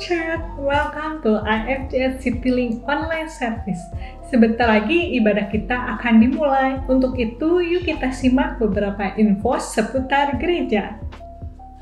Church, welcome to IFJS Citylink Online Service. Sebentar lagi ibadah kita akan dimulai. Untuk itu, yuk kita simak beberapa info seputar gereja.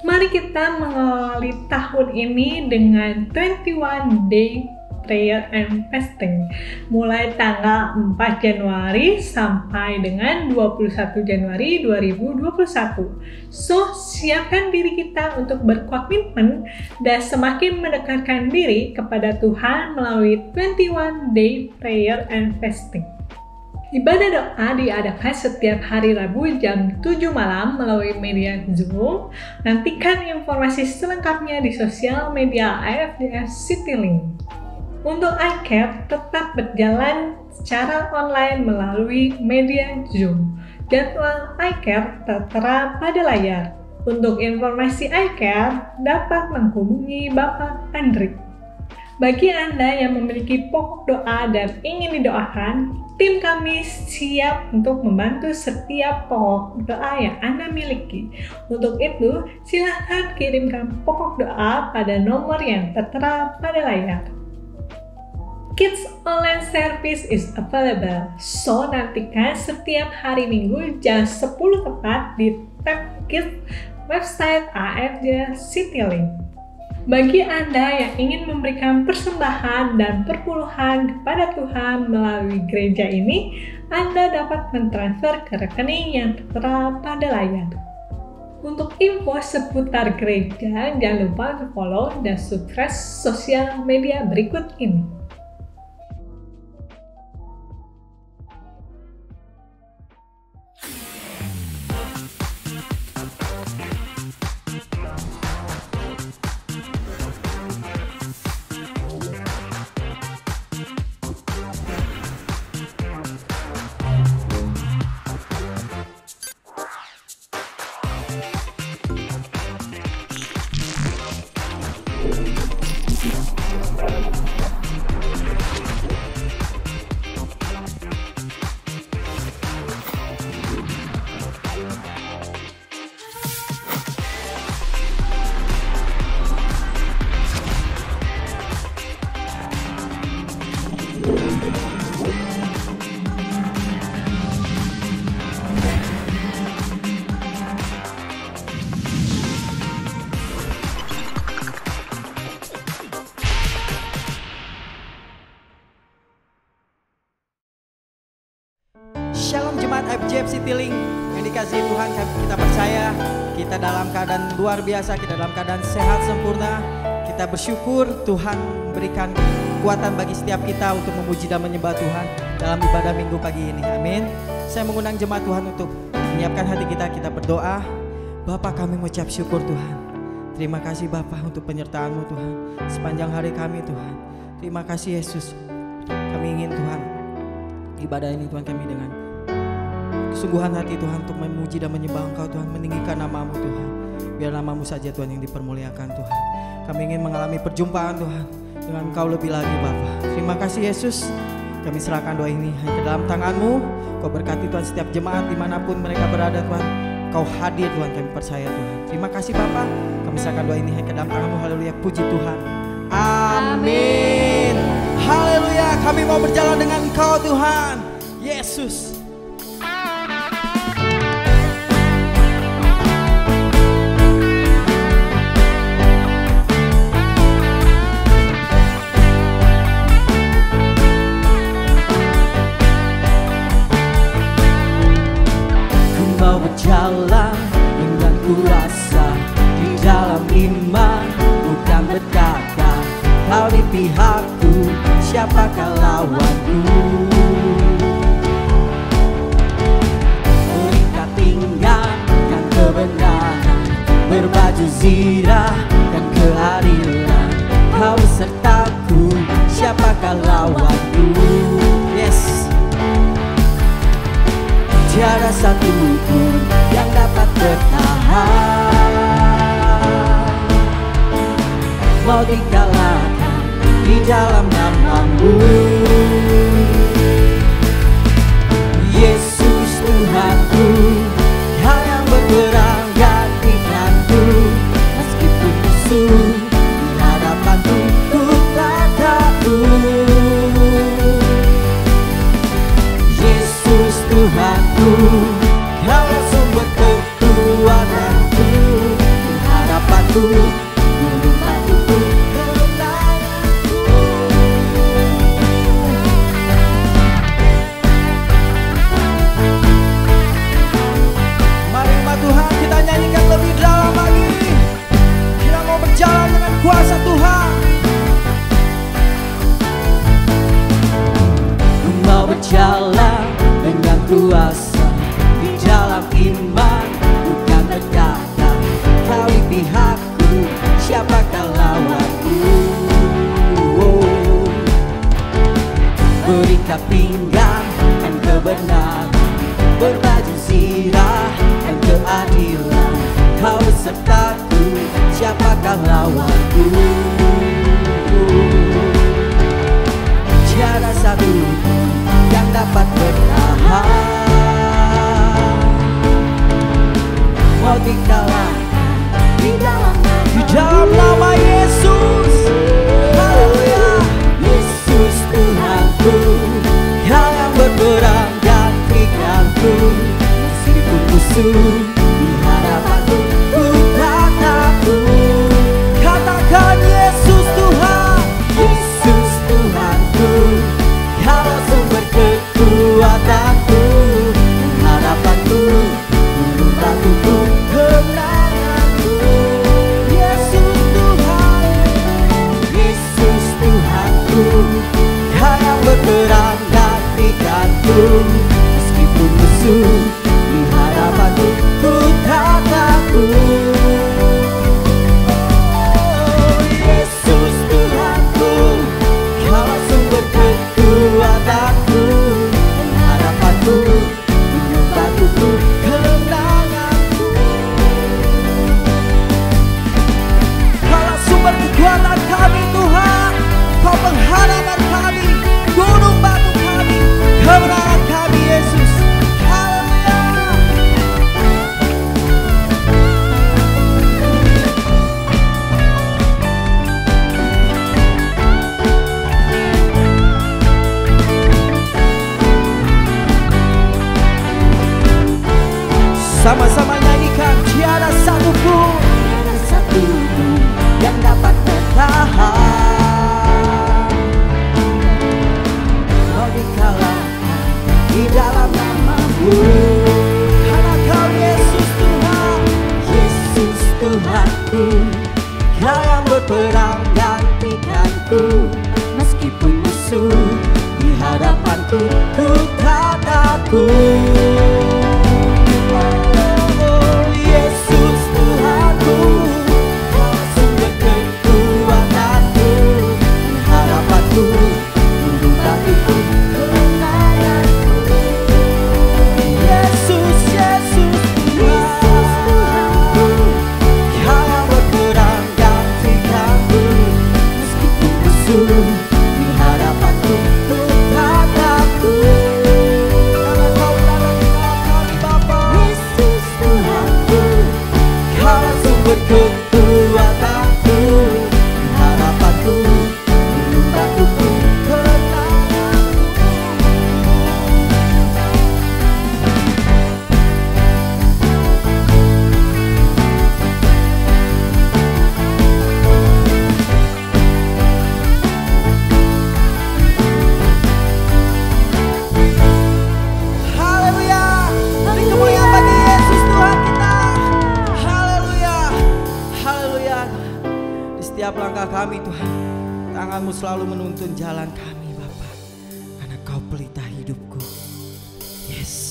Mari kita mengawali tahun ini dengan 21 Day Prayer and Fasting, mulai tanggal 4 Januari sampai dengan 21 Januari 2021. So, siapkan diri kita untuk berkomitmen dan semakin mendekatkan diri kepada Tuhan melalui 21 Day Prayer and Fasting. Ibadah doa diadakan setiap hari Rabu jam 7 malam melalui media Zoom. Nantikan informasi selengkapnya di sosial media IFJS Citylink. Untuk iCare tetap berjalan secara online melalui media Zoom. Jadwal iCare tertera pada layar. Untuk informasi iCare dapat menghubungi Bapak Andrik. Bagi Anda yang memiliki pokok doa dan ingin didoakan, tim kami siap untuk membantu setiap pokok doa yang Anda miliki. Untuk itu, silakan kirimkan pokok doa pada nomor yang tertera pada layar. Kids Online Service is available, so nantikan setiap hari Minggu jam 10 tepat di tab Kids website IFJS Citylink. Bagi Anda yang ingin memberikan persembahan dan perpuluhan kepada Tuhan melalui gereja ini, Anda dapat mentransfer ke rekening yang tertera pada layar. Untuk info seputar gereja, jangan lupa untuk follow dan subscribe sosial media berikut ini. Shalom Jemaat IFJS Citylink yang dikasihi Tuhan, kita percaya kita dalam keadaan luar biasa, kita dalam keadaan sehat sempurna. Kita bersyukur Tuhan memberikan kekuatan bagi setiap kita untuk memuji dan menyembah Tuhan dalam ibadah minggu pagi ini. Amin. Saya mengundang jemaat Tuhan untuk menyiapkan hati kita, kita berdoa. Bapa, kami mengucap syukur Tuhan. Terima kasih Bapa untuk penyertaan-Mu Tuhan sepanjang hari kami Tuhan. Terima kasih Yesus. Kami ingin Tuhan ibadah ini Tuhan kami dengan kesungguhan hati Tuhan untuk memuji dan menyembah Engkau Tuhan, meninggikan nama-Mu Tuhan. Biar nama-Mu saja Tuhan yang dipermuliakan Tuhan. Kami ingin mengalami perjumpaan Tuhan dengan Engkau lebih lagi Bapa. Terima kasih Yesus. Kami serahkan doa ini hanya ke dalam tangan-Mu. Kau berkati Tuhan setiap jemaat dimanapun mereka berada Tuhan. Kau hadir Tuhan, kami percaya Tuhan. Terima kasih Bapa. Kami serahkan doa ini hanya ke dalam tangan-Mu. Haleluya, puji Tuhan. Amin. Haleluya, kami mau berjalan dengan Engkau Tuhan Yesus. Berjalan dengan kuasa di dalam iman, bukan berkata kau di pihakku, siapakah lawanku? Berikat tinggalkan kebenaran, berbaju zirah dan keadilan. Kau sertaku, siapakah lawanku? Yes. Tiada satu pun yang dapat bertahan, mau dikalahkan di dalam nama-Mu. Yesus Tuhanku, Kau yang berperang gantikanku, meskipun musuh di hadapanku. berkuasa di dalam iman, bukan berkata kau di pihakku, siapakah lawanku? Berikat pinggang dan kebenaran, berbaju zirah dan keadilan, kau besertaku, siapakah lawanku? Tiada satu yang dapat bertahan, mau dikalahkan di dalam nama Yesus. Haleluya. Yesus Tuhanku, Kau yang berperang gantikanku, meskipun musuh di hadapanku, ku tak takut. Katakan Yesus Tuhan, Yesus Tuhanku, Kau sumber kekuatanku, harapanku, gunung batuku, kemenanganku. Yesus Tuhan, Yesus Tuhanku, Kau yang berperang gantikanku, meskipun musuh di hadapanku, ku tak takut. Yesus Tuhanku, Kau sumber kekuatanku, harapanku, gunung batuku, kemenanganku. Kaulah sumber kekuatan kami Tuhan, Kau pengharapan kami, gunung batu kami, kemenangan kami Yesus. Haleluya. Sama-sama nyanyikan, tiada satu pun yang dapat bertahan, mau dikalahkan di dalam nama-Mu. Karena Kau Yesus Tuhan, Yesus Tuhanku, Kau yang berperang gantikanku, meskipun musuh di hadapanku, ku tak takut. Yesus Tuhanku, Kau sumber kekuatanku, harapanku, gunung batuku, kemenanganku. Yesus, Yesus Tuhanku, Kau yang berperang gantikanku, meskipun musuh di hadapanku, ku tak takut. Karena Kau dalam kami Bapa. Yesus Tuhanku, Kau sumber kekuatanku, harapanku, gunung batuku, kemenanganku. Haleluya. Beri kemuliaan bagi Yesus Tuhan kita. Haleluya. Haleluya. Di setiap langkah kami Tuhan, tangan-Mu selalu menuntun jalan kami Bapa, karena Kau pelita hidupku. Yes.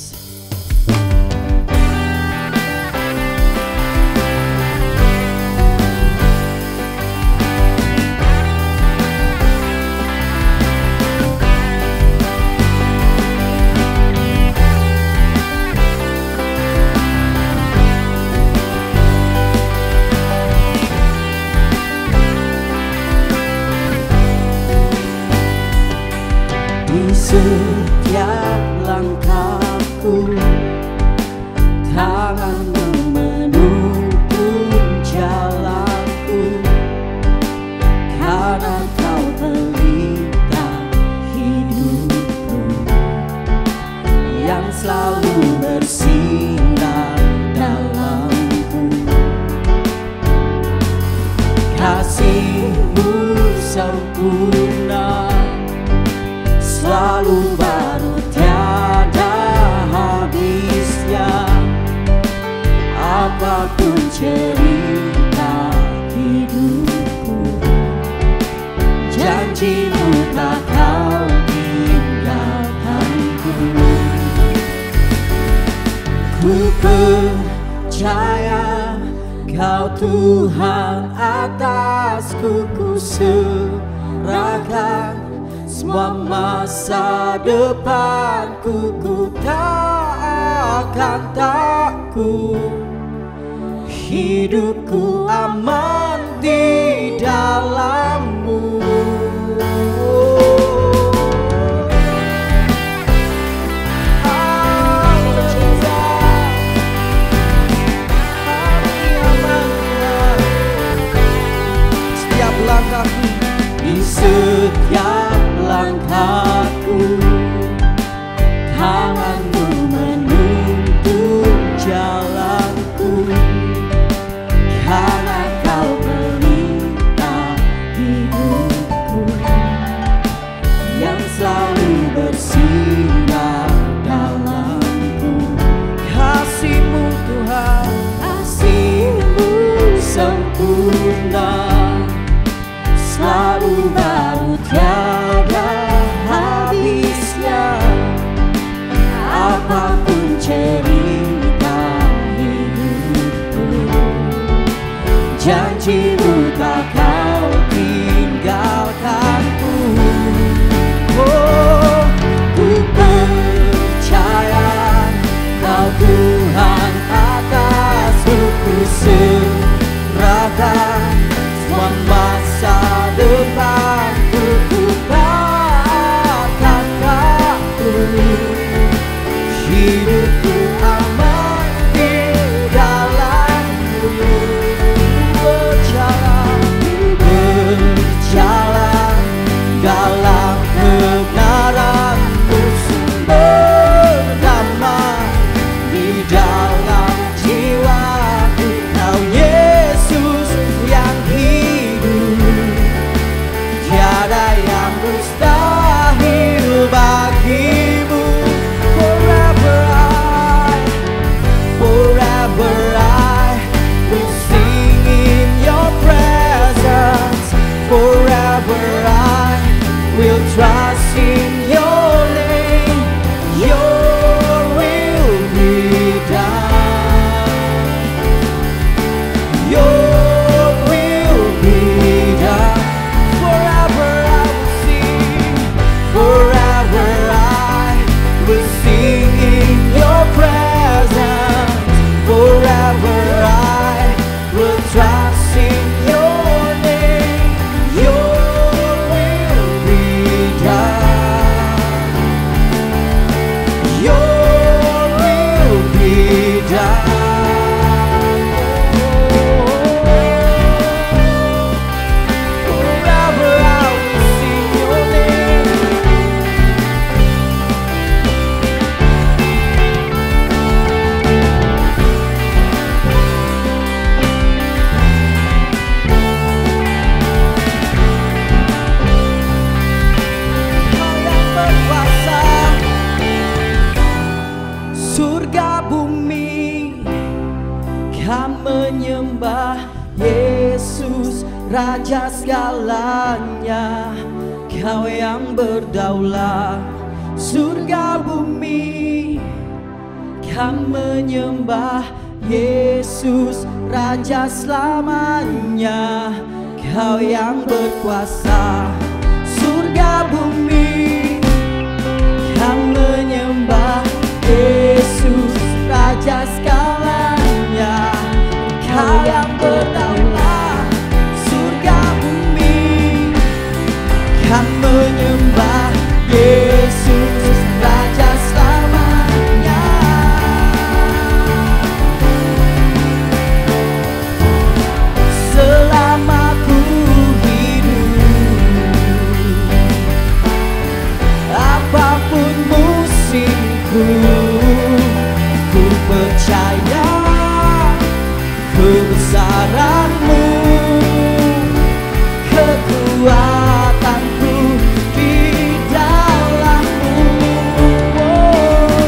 Di setiap langkahku, tangan-Mu menuntun jalanku, karena Kau pelita hidupku, yang selalu bersinar dalamku. Kasih-Mu sempurna, selalu baru, tiada habisnya. Apapun cerita hidupku, janji-Mu tak Kau tinggalkanku. percaya Kau Tuhan atasku, ku serahkan semua masa depanku, ku tak akan takut. Hidupku aman di dalam-Mu. Di setiap langkahku, tangan-Mu menuntun jalanku, karena Kau pelita hidupku yang selalu bersinar dalamku. Kasih-Mu Tuhan, kasih-Mu sempurna, selalu baru tiada habisnya. Apapun cerita hidupku, janji-Mu tak Kau tinggalkanku. Oh, ku percaya Kau Tuhan atasku, ku serahkan semua masa depanku, ku takkan takut. Hidupku aman di dalam-Mu. Berjalan dalam kebenaran-Mu, sumber damai di dalam jiwaku. Kau Yesus yang hidup, tiada yang mustahil bagi-Mu. Forever I will sing in Your presence. Forever I will trust in Your name. Your will be done. Your will be done. Forever I will sing. Forever I will sing in Your presence. Forever I will trust in Your name. Your will be done. Your will be done. Forever I will sing Your name. Kau yang berkuasa, surga bumi, kami menyembah Yesus, Raja segalanya. Kau yang berdaulat, surga bumi, kami menyembah Yesus, Raja selamanya. Kau yang berkuasa, surga bumi, kami menyembah Yesus, Raja segalanya. Kau yang berdaulat, surga bumi, kami menyembah Yesus, Raja selamanya. Selama ku hidup, apapun musimku, ku percaya kebesaran-Mu, kekuatanku di dalam-Mu. Oh,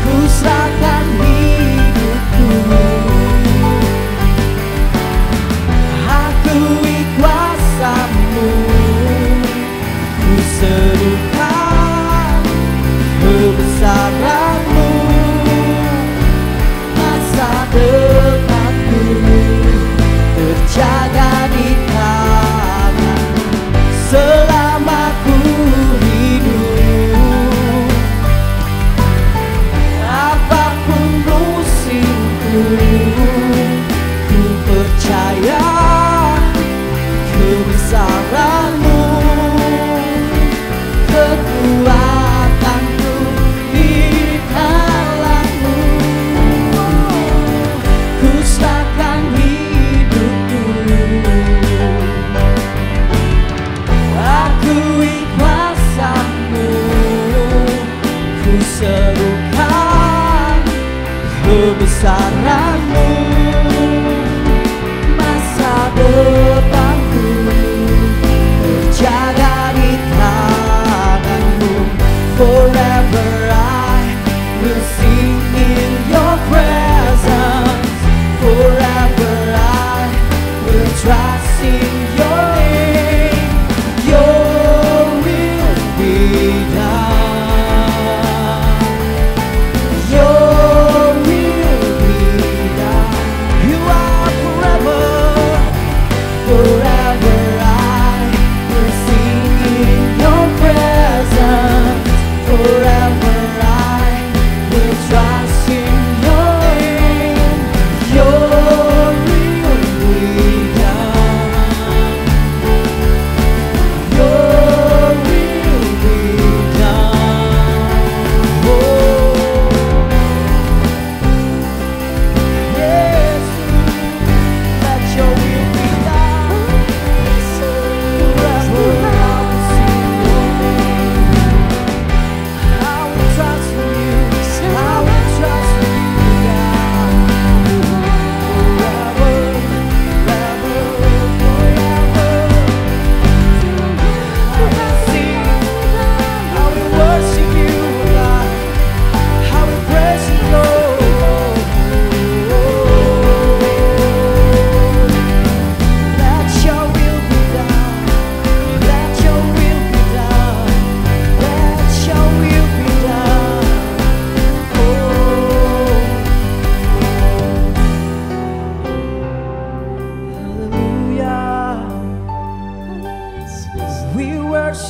ku serahkan hidupku, akui kuasa-Mu, ku serukan kebesaran-Mu.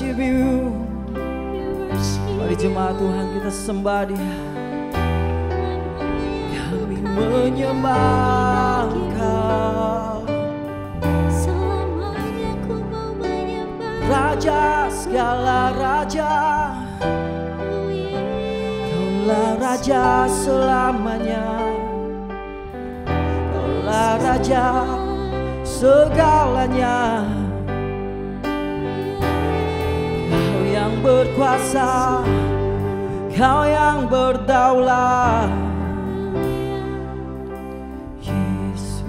worship you. Mari jemaat Tuhan kita sembah Dia. Kami menyembah Engkau, selamanya ku mau menyembah Raja segala raja. Kaulah Raja selamanya, Kaulah Raja segalanya. Kau yang berkuasa, Kau yang berdaulat, Yesus.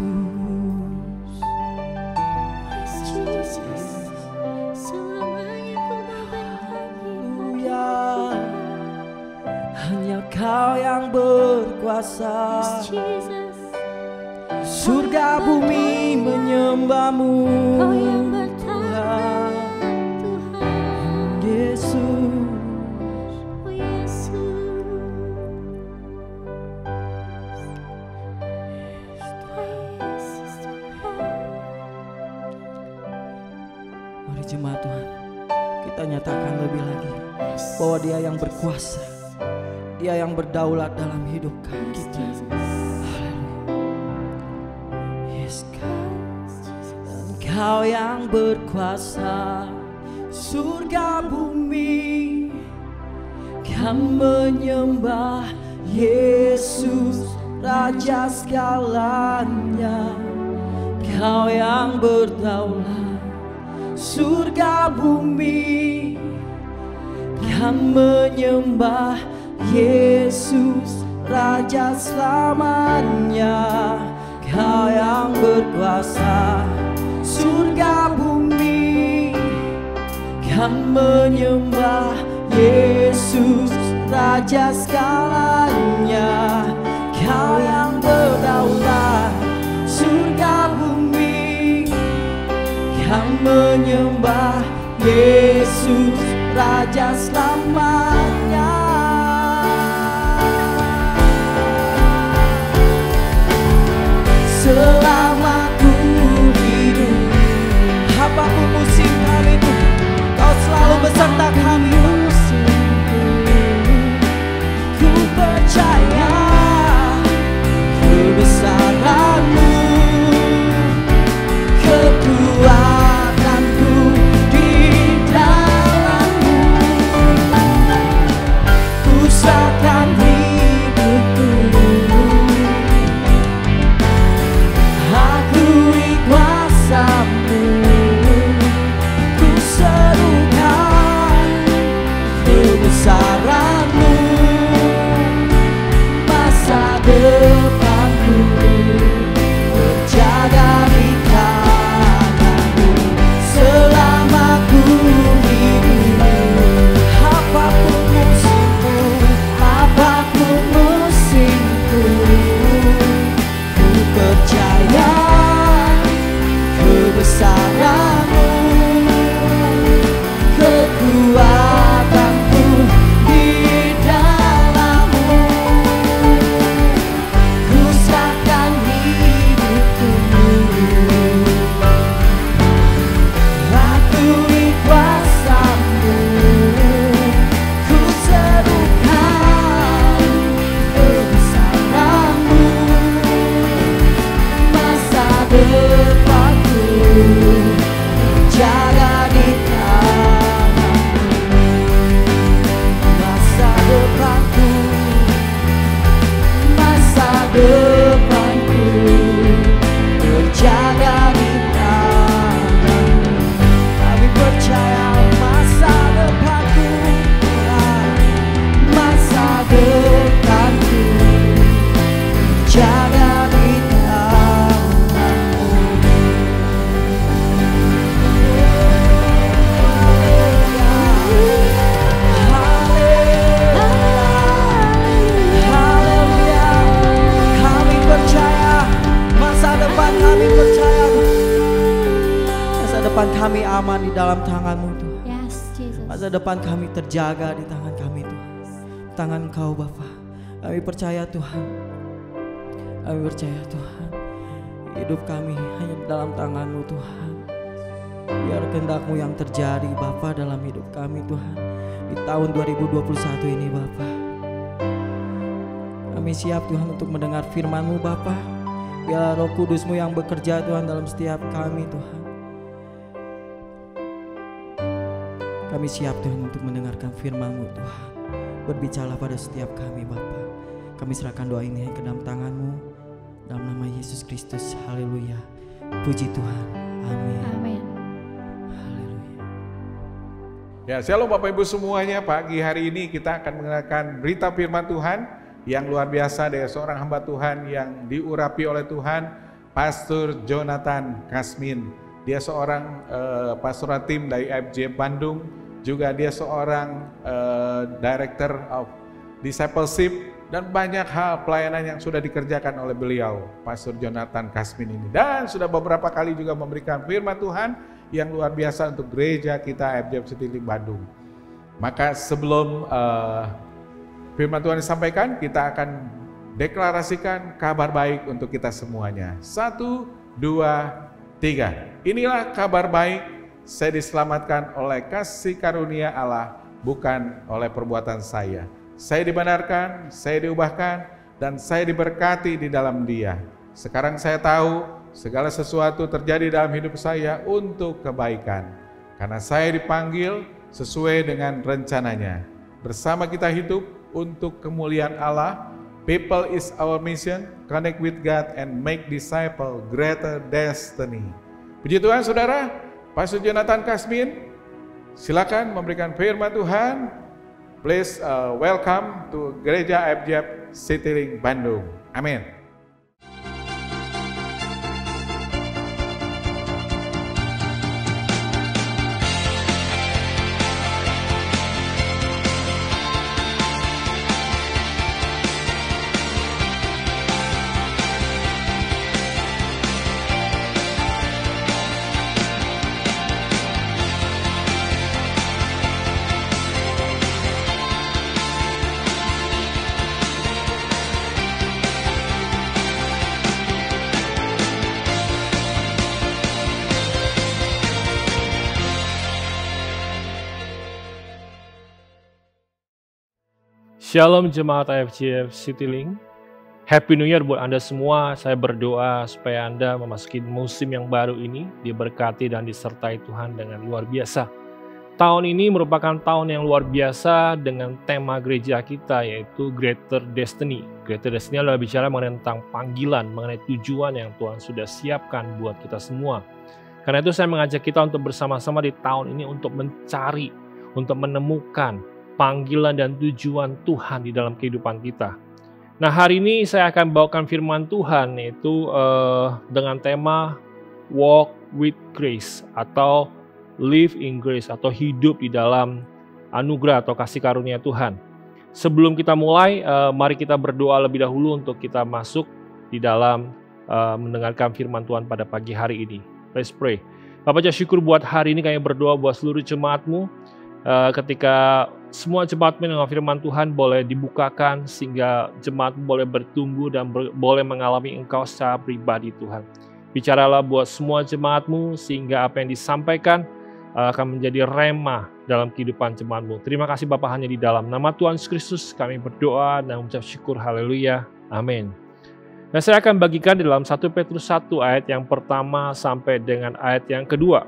selamanya ku mau bernyanyi. Haleluya. Hanya Kau yang berkuasa, Jesus, surga bumi menyembah-Mu, Kau yang bertahan, Tuhan Yesus. oh Yesus. Mari jemaat Tuhan, kita nyatakan lebih lagi bahwa Dia yang berkuasa, Dia yang berdaulat dalam hidup kita. Yes, Engkau yang berkuasa, surga bumi kan menyembah Yesus, Raja segalanya. Kau yang berdaulat, surga bumi kan menyembah Yesus, Raja selamanya. Kau yang berkuasa, surga bumi kan menyembah Yesus, Raja segalanya. Kau yang berdaulat, surga bumi kan menyembah Yesus, Raja selamanya. Selama ku hidup, apapun musim itu, Kau selalu beserta kami. Ku percaya kebesaran-Mu, kekuatan-Ku di dalam-Mu. Ku serahkan hidupku, akui kuasa-Mu. Ku serukan kebesaran-Mu, masa depanku terjaga di tangan-Mu. Selama ku hidup, apapun musimku, apapun musimku, ku percaya kebesaran-Mu, kekuatan-Ku di dalam-Mu. Ku serahkan hidupku, akui kuasa-Mu. Ku serukan kebesaran-Mu, masa depanku terjaga di tangan-Mu. Masa depanku, masa depanku terjaga di tangan-Mu. Kami percaya masa depanku, masa depanku terjaga di tangan-Mu. Haleluya. Kami percaya masa depan, kami percaya masa depan kami aman di dalam tangan-Mu Tuhan. Yes, Jesus. Masa depan kami terjaga di tangan kami Tuhan, tangan Engkau Bapa. Kami percaya Tuhan, kami percaya Tuhan, hidup kami hanya di dalam tangan-Mu Tuhan. Biar kehendak-Mu yang terjadi Bapa dalam hidup kami Tuhan. Di tahun 2021 ini Bapa. Kami siap Tuhan untuk mendengar firman-Mu Bapa. Biar Roh Kudus-Mu yang bekerja Tuhan dalam setiap kami Tuhan. Kami siap Tuhan untuk mendengarkan firman-Mu Tuhan. Berbicara pada setiap kami Bapa. Kami serahkan doa ini ke dalam tangan-Mu. Dalam nama Yesus Kristus. Haleluya. Puji Tuhan. Amin. Amin. Haleluya. Ya, shalom Bapak Ibu semuanya. Pagi hari ini kita akan mendengarkan berita firman Tuhan yang luar biasa dari seorang hamba Tuhan yang diurapi oleh Tuhan, Pastor Jonathan Kasmin. Dia seorang pastoral tim dari FJ Bandung, juga dia seorang Director of Discipleship, dan banyak hal pelayanan yang sudah dikerjakan oleh beliau, Pastor Jonathan Kasmin ini. Dan sudah beberapa kali juga memberikan firman Tuhan yang luar biasa untuk gereja kita FJ City Bandung. Maka sebelum firman Tuhan disampaikan, kita akan deklarasikan kabar baik untuk kita semuanya. 1, 2, 3. Inilah kabar baik, saya diselamatkan oleh kasih karunia Allah, bukan oleh perbuatan saya. Saya dibenarkan, saya diubahkan, dan saya diberkati di dalam Dia. Sekarang saya tahu segala sesuatu terjadi dalam hidup saya untuk kebaikan. Karena saya dipanggil sesuai dengan rencananya. Bersama kita hidup untuk kemuliaan Allah. People is our mission, connect with God and make disciple greater destiny. Puji Tuhan saudara, Pastor Jonathan Kasmin, silakan memberikan firman Tuhan. Please welcome to Gereja FJ Citylink Bandung. Amin. Shalom jemaat AFC Citylink. Happy New Year buat Anda semua. Saya berdoa supaya Anda memasuki musim yang baru ini diberkati dan disertai Tuhan dengan luar biasa. Tahun ini merupakan tahun yang luar biasa dengan tema gereja kita yaitu Greater Destiny. Greater Destiny adalah bicara mengenai tentang panggilan, mengenai tujuan yang Tuhan sudah siapkan buat kita semua. Karena itu saya mengajak kita untuk bersama-sama di tahun ini untuk mencari, untuk menemukan panggilan dan tujuan Tuhan di dalam kehidupan kita. Nah, hari ini saya akan bawakan firman Tuhan yaitu dengan tema Walk with Grace atau Live in Grace atau hidup di dalam anugerah atau kasih karunia Tuhan. Sebelum kita mulai, mari kita berdoa lebih dahulu untuk kita masuk di dalam mendengarkan firman Tuhan pada pagi hari ini. Let's pray. Bapak syukur buat hari ini kami berdoa buat seluruh jemaat-Mu. Ketika semua jemaat mendengar firman Tuhan boleh dibukakan sehingga jemaat boleh bertumbuh dan boleh mengalami Engkau secara pribadi Tuhan. Bicaralah buat semua jemaat-Mu sehingga apa yang disampaikan akan menjadi rema dalam kehidupan jemaat-Mu. Terima kasih Bapa, hanya di dalam nama Tuhan Yesus Kristus kami berdoa dan mengucap syukur. Haleluya. Amin. Nah, saya akan bagikan di dalam 1 Petrus 1 ayat yang pertama sampai dengan ayat yang kedua.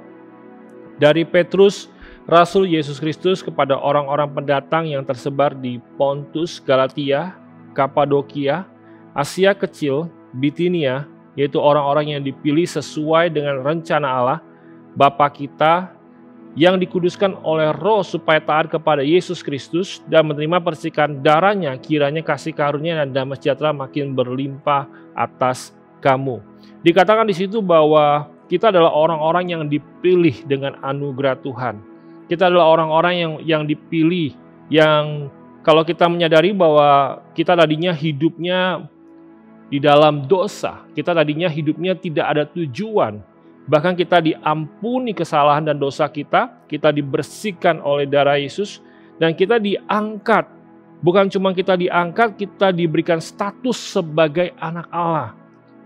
Dari Petrus, Rasul Yesus Kristus kepada orang-orang pendatang yang tersebar di Pontus, Galatia, Kapadokia, Asia Kecil, Bitinia, yaitu orang-orang yang dipilih sesuai dengan rencana Allah, Bapa kita, yang dikuduskan oleh Roh supaya taat kepada Yesus Kristus dan menerima percikan darahnya, kiranya kasih karunia dan damai sejahtera makin berlimpah atas kamu. Dikatakan di situ bahwa kita adalah orang-orang yang dipilih dengan anugerah Tuhan. Kita adalah orang-orang yang dipilih, yang kalau kita menyadari bahwa kita tadinya hidupnya di dalam dosa, kita tadinya hidupnya tidak ada tujuan, bahkan kita diampuni kesalahan dan dosa kita dibersihkan oleh darah Yesus, dan kita diangkat. Bukan cuma kita diangkat, kita diberikan status sebagai anak Allah.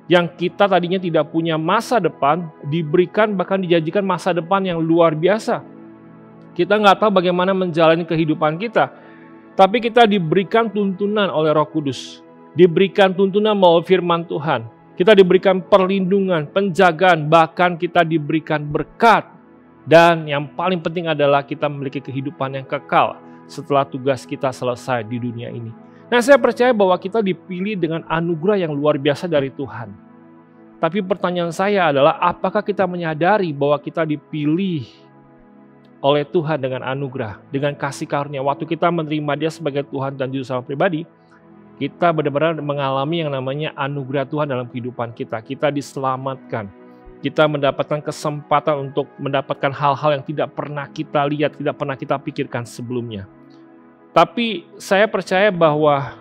yang kita tadinya tidak punya masa depan, diberikan bahkan dijanjikan masa depan yang luar biasa. Kita nggak tahu bagaimana menjalani kehidupan kita, tapi kita diberikan tuntunan oleh Roh Kudus, diberikan tuntunan melalui firman Tuhan. Kita diberikan perlindungan, penjagaan, bahkan kita diberikan berkat. Dan yang paling penting adalah kita memiliki kehidupan yang kekal setelah tugas kita selesai di dunia ini. Nah, saya percaya bahwa kita dipilih dengan anugerah yang luar biasa dari Tuhan. Tapi pertanyaan saya adalah, apakah kita menyadari bahwa kita dipilih oleh Tuhan dengan anugerah, dengan kasih karunia? Waktu kita menerima Dia sebagai Tuhan dan Juru Selamat pribadi, kita benar-benar mengalami yang namanya anugerah Tuhan dalam kehidupan kita. Kita diselamatkan. Kita mendapatkan kesempatan untuk mendapatkan hal-hal yang tidak pernah kita lihat, tidak pernah kita pikirkan sebelumnya. Tapi saya percaya bahwa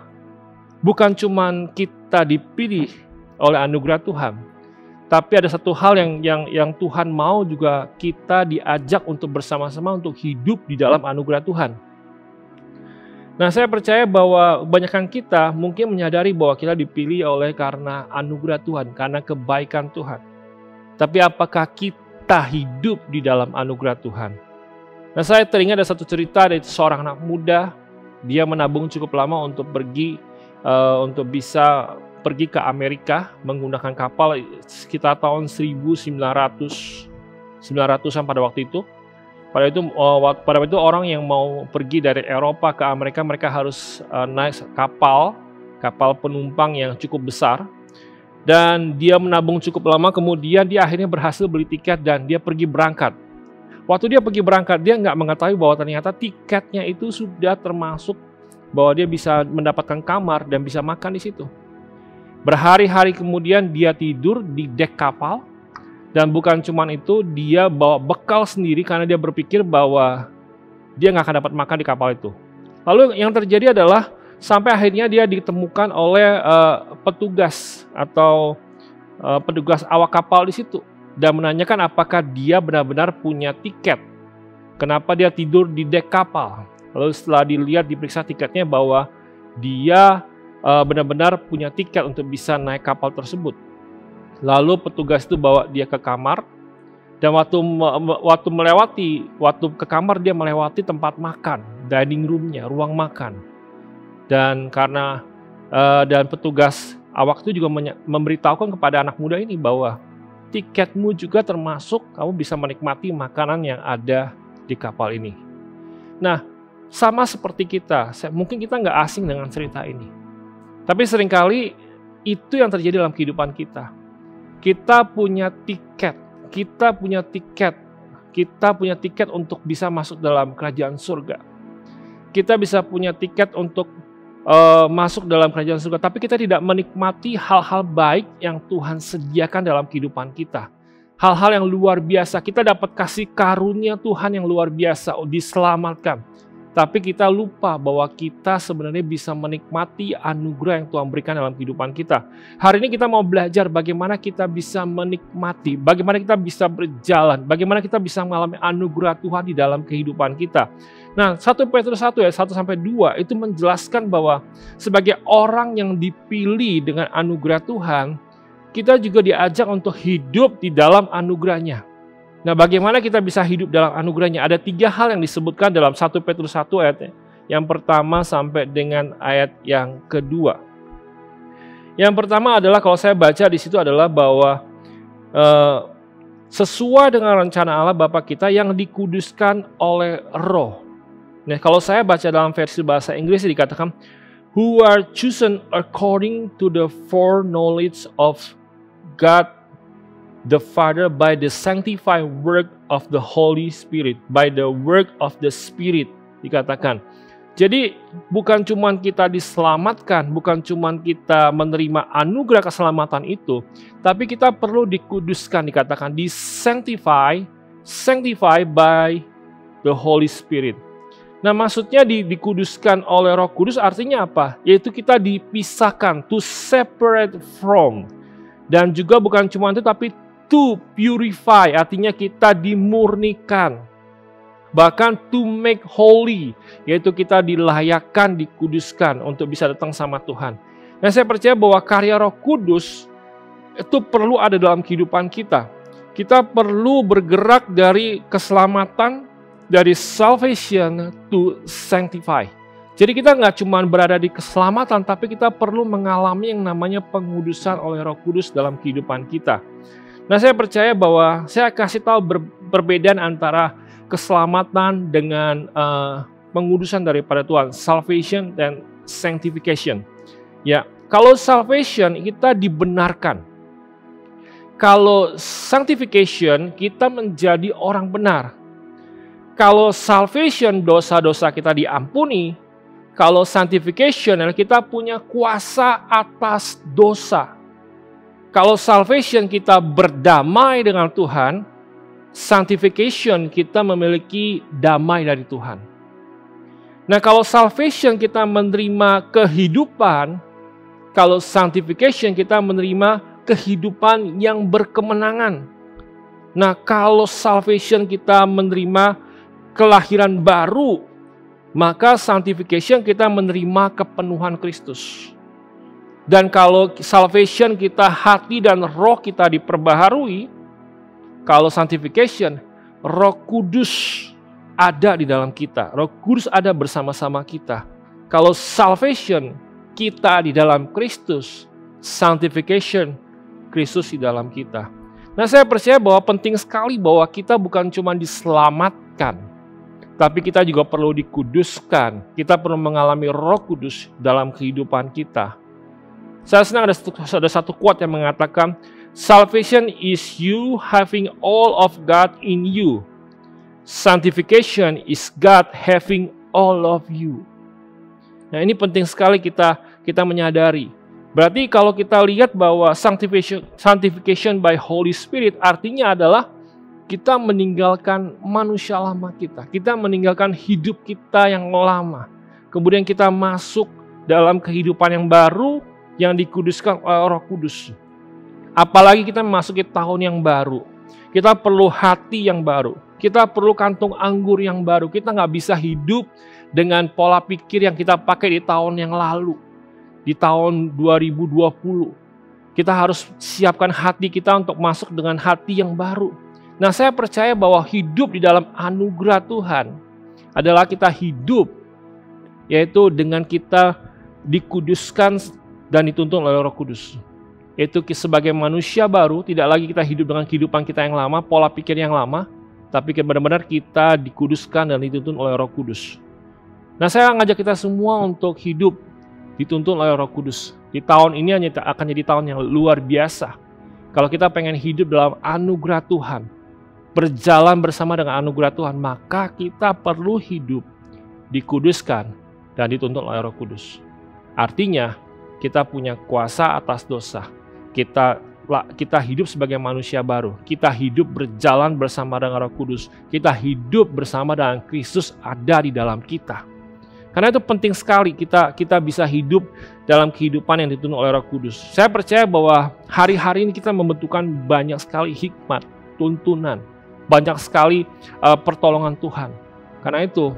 bukan cuma kita dipilih oleh anugerah Tuhan, tapi ada satu hal yang Tuhan mau juga kita diajak untuk bersama-sama untuk hidup di dalam anugerah Tuhan. Nah, saya percaya bahwa kebanyakan kita mungkin menyadari bahwa kita dipilih oleh karena anugerah Tuhan, karena kebaikan Tuhan. Tapi apakah kita hidup di dalam anugerah Tuhan? Nah, saya teringat ada satu cerita dari seorang anak muda. Dia menabung cukup lama untuk untuk bisa pergi ke Amerika menggunakan kapal sekitar tahun 1900-an pada waktu itu. Pada itu orang yang mau pergi dari Eropa ke Amerika, mereka harus naik kapal penumpang yang cukup besar. Dan dia menabung cukup lama, kemudian dia akhirnya berhasil beli tiket dan dia pergi berangkat. Waktu dia pergi berangkat, dia nggak mengetahui bahwa ternyata tiketnya itu sudah termasuk bahwa dia bisa mendapatkan kamar dan bisa makan di situ. Berhari-hari kemudian dia tidur di dek kapal, dan bukan cuma itu, dia bawa bekal sendiri karena dia berpikir bahwa dia nggak akan dapat makan di kapal itu. Lalu yang terjadi adalah sampai akhirnya dia ditemukan oleh petugas atau petugas awak kapal di situ dan menanyakan apakah dia benar-benar punya tiket. Kenapa dia tidur di dek kapal? Lalu setelah dilihat, diperiksa tiketnya bahwa dia benar-benar punya tiket untuk bisa naik kapal tersebut. Lalu petugas itu bawa dia ke kamar, dan waktu ke kamar dia melewati tempat makan, dining room-nya, ruang makan. Dan karena dan petugas awak itu juga memberitahukan kepada anak muda ini bahwa tiketmu juga termasuk kamu bisa menikmati makanan yang ada di kapal ini. Nah, sama seperti kita, mungkin kita nggak asing dengan cerita ini. Tapi seringkali itu yang terjadi dalam kehidupan kita. Kita punya tiket untuk bisa masuk dalam kerajaan surga. Kita bisa punya tiket untuk masuk dalam kerajaan surga, tapi kita tidak menikmati hal-hal baik yang Tuhan sediakan dalam kehidupan kita. Hal-hal yang luar biasa, kita dapat kasih karunia Tuhan yang luar biasa, diselamatkan. Tapi kita lupa bahwa kita sebenarnya bisa menikmati anugerah yang Tuhan berikan dalam kehidupan kita. Hari ini kita mau belajar bagaimana kita bisa menikmati, bagaimana kita bisa berjalan, bagaimana kita bisa mengalami anugerah Tuhan di dalam kehidupan kita. Nah, 1 Petrus 1 ayat 1-2 itu menjelaskan bahwa sebagai orang yang dipilih dengan anugerah Tuhan, kita juga diajak untuk hidup di dalam anugerahnya. Nah, bagaimana kita bisa hidup dalam anugerahnya? Ada 3 hal yang disebutkan dalam 1 Petrus 1 ayat yang pertama sampai dengan ayat yang kedua. Yang pertama adalah kalau saya baca di situ adalah bahwa sesuai dengan rencana Allah Bapa kita yang dikuduskan oleh Roh. Nah, kalau saya baca dalam versi bahasa Inggris dikatakan, who are chosen according to the foreknowledge of God the Father by the sanctifying work of the Holy Spirit, by the work of the Spirit, dikatakan. Jadi bukan cuma kita diselamatkan, bukan cuma kita menerima anugerah keselamatan itu, tapi kita perlu dikuduskan, dikatakan, sanctify by the Holy Spirit. Nah, maksudnya dikuduskan oleh Roh Kudus artinya apa? Yaitu kita dipisahkan, to separate from. Dan juga bukan cuma itu, tapi to purify, artinya kita dimurnikan. Bahkan to make holy, yaitu kita dilayakkan, dikuduskan untuk bisa datang sama Tuhan. Nah, saya percaya bahwa karya Roh Kudus itu perlu ada dalam kehidupan kita. Kita perlu bergerak dari keselamatan, dari salvation to sanctify. Jadi kita nggak cuma berada di keselamatan, tapi kita perlu mengalami yang namanya pengudusan oleh Roh Kudus dalam kehidupan kita. Nah, saya percaya bahwa saya kasih tahu perbedaan antara keselamatan dengan pengudusan daripada Tuhan, salvation dan sanctification. Ya, kalau salvation kita dibenarkan. Kalau sanctification kita menjadi orang benar. Kalau salvation dosa-dosa kita diampuni, kalau sanctification kita punya kuasa atas dosa. Kalau salvation kita berdamai dengan Tuhan, sanctification kita memiliki damai dari Tuhan. Nah, kalau salvation kita menerima kehidupan, kalau sanctification kita menerima kehidupan yang berkemenangan. Nah, kalau salvation kita menerima kelahiran baru, maka sanctification kita menerima kepenuhan Kristus. Dan kalau salvation kita hati dan roh kita diperbaharui, kalau sanctification, Roh Kudus ada di dalam kita. Roh Kudus ada bersama-sama kita. Kalau salvation kita di dalam Kristus, sanctification Kristus di dalam kita. Nah, saya percaya bahwa penting sekali bahwa kita bukan cuma diselamatkan, tapi kita juga perlu dikuduskan. Kita perlu mengalami Roh Kudus dalam kehidupan kita. Saya senang ada satu quote yang mengatakan, salvation is you having all of God in you. Sanctification is God having all of you. Nah, ini penting sekali kita menyadari. Berarti kalau kita lihat bahwa sanctification by Holy Spirit artinya adalah kita meninggalkan manusia lama kita. Kita meninggalkan hidup kita yang lama. Kemudian kita masuk dalam kehidupan yang baru yang dikuduskan oleh Roh Kudus. Apalagi kita memasuki tahun yang baru. Kita perlu hati yang baru. Kita perlu kantung anggur yang baru. Kita nggak bisa hidup dengan pola pikir yang kita pakai di tahun yang lalu. Di tahun 2020. Kita harus siapkan hati kita untuk masuk dengan hati yang baru. Nah, saya percaya bahwa hidup di dalam anugerah Tuhan adalah kita hidup, yaitu dengan kita dikuduskan dan dituntun oleh Roh Kudus. Yaitu sebagai manusia baru, tidak lagi kita hidup dengan kehidupan kita yang lama, pola pikir yang lama, tapi benar-benar kita dikuduskan dan dituntun oleh Roh Kudus. Nah, saya ngajak kita semua untuk hidup dituntun oleh Roh Kudus. Di tahun ini akan jadi tahun yang luar biasa. Kalau kita pengen hidup dalam anugerah Tuhan, berjalan bersama dengan anugerah Tuhan, maka kita perlu hidup dikuduskan dan dituntun oleh Roh Kudus. Artinya, kita punya kuasa atas dosa. Kita hidup sebagai manusia baru. Kita hidup berjalan bersama dengan Roh Kudus. Kita hidup bersama dengan Kristus ada di dalam kita. Karena itu penting sekali kita bisa hidup dalam kehidupan yang dituntun oleh Roh Kudus. Saya percaya bahwa hari-hari ini kita membutuhkan banyak sekali hikmat, tuntunan, banyak sekali pertolongan Tuhan. Karena itu,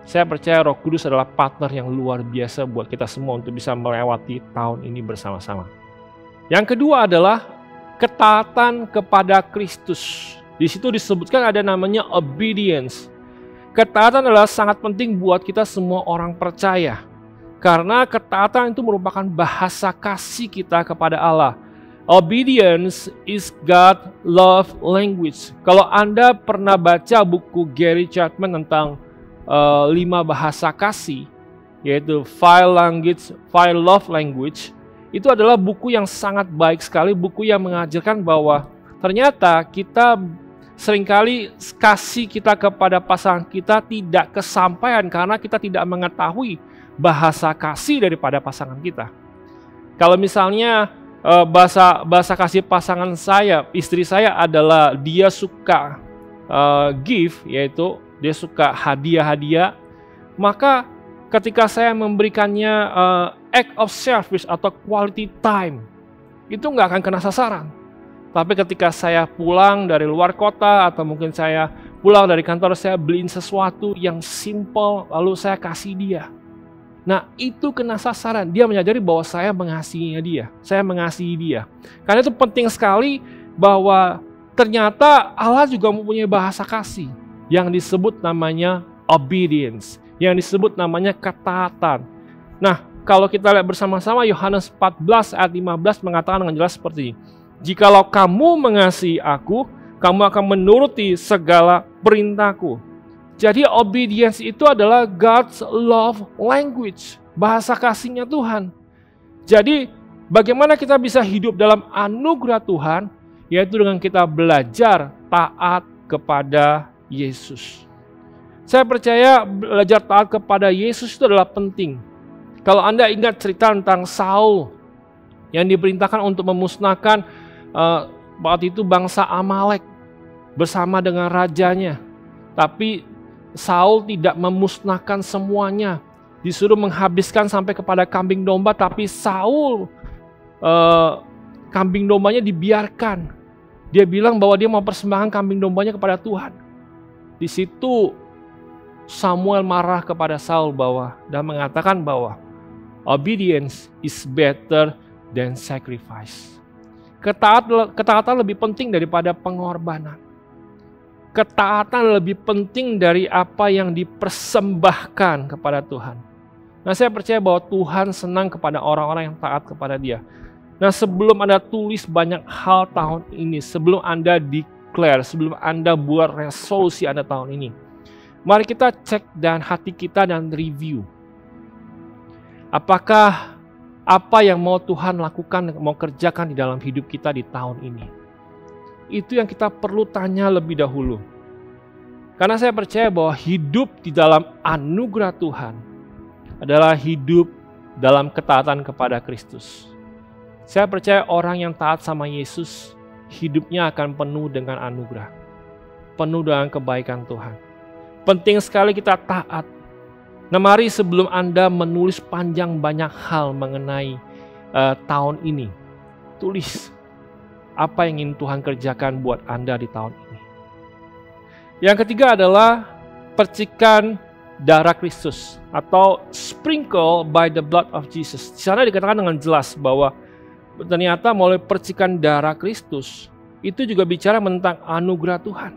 saya percaya Roh Kudus adalah partner yang luar biasa buat kita semua untuk bisa melewati tahun ini bersama-sama. Yang kedua adalah ketaatan kepada Kristus. Di situ disebutkan ada namanya obedience. Ketaatan adalah sangat penting buat kita semua orang percaya. Karena ketaatan itu merupakan bahasa kasih kita kepada Allah. Obedience is God love language. Kalau Anda pernah baca buku Gary Chapman tentang 5 bahasa kasih, yaitu 5 love language, itu adalah buku yang sangat baik sekali, buku yang mengajarkan bahwa ternyata kita seringkali kasih kita kepada pasangan kita tidak kesampaian karena kita tidak mengetahui bahasa kasih daripada pasangan kita. Kalau misalnya bahasa kasih pasangan saya, istri saya adalah dia suka give, yaitu dia suka hadiah-hadiah, maka ketika saya memberikannya act of service atau quality time, itu nggak akan kena sasaran. Tapi ketika saya pulang dari luar kota atau mungkin saya pulang dari kantor, saya beliin sesuatu yang simple lalu saya kasih dia. Nah, itu kena sasaran. Dia menyadari bahwa saya mengasihinya dia. Saya mengasihi dia. Karena itu penting sekali bahwa ternyata Allah juga mempunyai bahasa kasih yang disebut namanya obedience, yang disebut namanya ketaatan. Nah, kalau kita lihat bersama-sama Yohanes 14 ayat 15 mengatakan dengan jelas seperti ini. Jikalau kamu mengasihi aku, kamu akan menuruti segala perintahku. Jadi obedience itu adalah God's love language, bahasa kasihnya Tuhan. Jadi bagaimana kita bisa hidup dalam anugerah Tuhan, yaitu dengan kita belajar taat kepada Yesus. Saya percaya belajar taat kepada Yesus itu adalah penting. Kalau Anda ingat cerita tentang Saul yang diperintahkan untuk memusnahkan waktu itu bangsa Amalek bersama dengan rajanya. Tapi Saul tidak memusnahkan semuanya. Disuruh menghabiskan sampai kepada kambing domba, tapi Saul kambing dombanya dibiarkan. Dia bilang bahwa dia mau persembahkan kambing dombanya kepada Tuhan. Di situ Samuel marah kepada Saul dan mengatakan bahwa obedience is better than sacrifice. Ketaatan lebih penting daripada pengorbanan. Ketaatan lebih penting dari apa yang dipersembahkan kepada Tuhan. Nah, saya percaya bahwa Tuhan senang kepada orang-orang yang taat kepada Dia. Nah, sebelum Anda tulis banyak hal tahun ini, sebelum Anda declare, sebelum Anda buat resolusi Anda tahun ini, mari kita cek dan hati kita dan review. Apakah apa yang mau Tuhan lakukan, mau kerjakan di dalam hidup kita di tahun ini? Itu yang kita perlu tanya lebih dahulu. Karena saya percaya bahwa hidup di dalam anugerah Tuhan adalah hidup dalam ketaatan kepada Kristus. Saya percaya orang yang taat sama Yesus, hidupnya akan penuh dengan anugerah. Penuh dengan kebaikan Tuhan. Penting sekali kita taat. Nah, mari sebelum Anda menulis panjang banyak hal mengenai tahun ini, tulis apa yang ingin Tuhan kerjakan buat Anda di tahun ini. Yang ketiga adalah percikan darah Kristus atau sprinkle by the blood of Jesus. Di sana dikatakan dengan jelas bahwa ternyata melalui percikan darah Kristus itu juga bicara tentang anugerah Tuhan.